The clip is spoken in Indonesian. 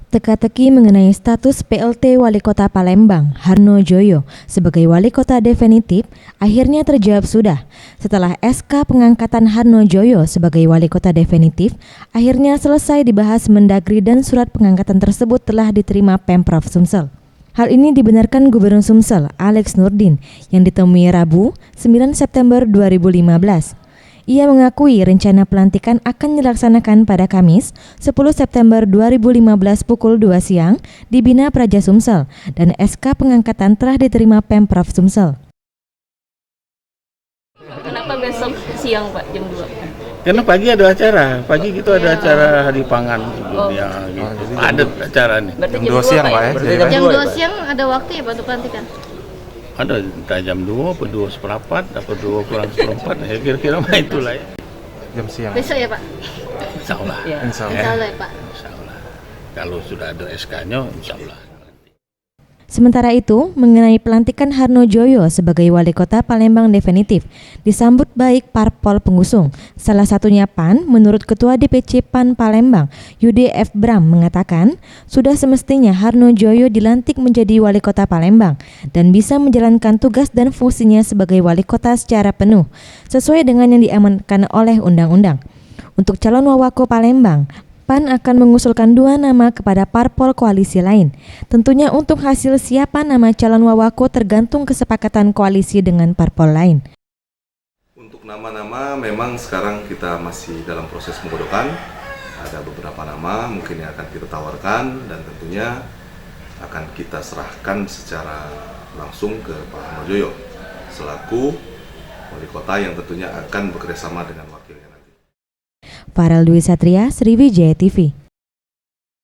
Teka-teki mengenai status PLT Wali Kota Palembang, Harno Joyo, sebagai Wali Kota definitif akhirnya terjawab sudah. Setelah SK pengangkatan Harno Joyo sebagai Wali Kota definitif akhirnya selesai dibahas Mendagri dan surat pengangkatan tersebut telah diterima Pemprov Sumsel. Hal ini dibenarkan Gubernur Sumsel, Alex Nurdin, yang ditemui Rabu, 9 September 2015. Ia mengakui rencana pelantikan akan dilaksanakan pada Kamis 10 September 2015 pukul 2 siang di Bina Praja Sumsel dan SK pengangkatan telah diterima Pemprov Sumsel. Kenapa besok siang Pak jam 2? Karena pagi ada acara, pagi gitu ada acara hari pangan ya, gitu. Ada acara nih. Berarti Jam 2 siang Pak ya? Jam 2 siang ada waktu ya Pak untuk pelantikan? Ada entah jam 2 atau 2 seperempat atau 2 kurang seperempat, ya kira-kira mah itulah ya. Jam siang. Besok ya Pak? Insya Allah. Ya. Insya Allah. Insya Allah ya Pak. Insya Allah. Kalau sudah ada SK-nya, insya Allah. Sementara itu, mengenai pelantikan Harno Joyo sebagai Wali Kota Palembang definitif disambut baik parpol pengusung. Salah satunya PAN, menurut Ketua DPC PAN Palembang, Yude F. Bram mengatakan, sudah semestinya Harno Joyo dilantik menjadi Wali Kota Palembang dan bisa menjalankan tugas dan fungsinya sebagai Wali Kota secara penuh, sesuai dengan yang diamankan oleh undang-undang. Untuk calon Wawako Palembang, PAN akan mengusulkan 2 nama kepada parpol koalisi lain. Tentunya untuk hasil siapa nama calon Wawako tergantung kesepakatan koalisi dengan parpol lain. Untuk nama-nama memang sekarang kita masih dalam proses penggodokan. Ada beberapa nama mungkin yang akan kita tawarkan dan tentunya akan kita serahkan secara langsung ke Pak Harno Joyo selaku Wali Kota yang tentunya akan bekerjasama dengan wakilnya nanti. Farel Dwi Satria, Sriwijaya TV.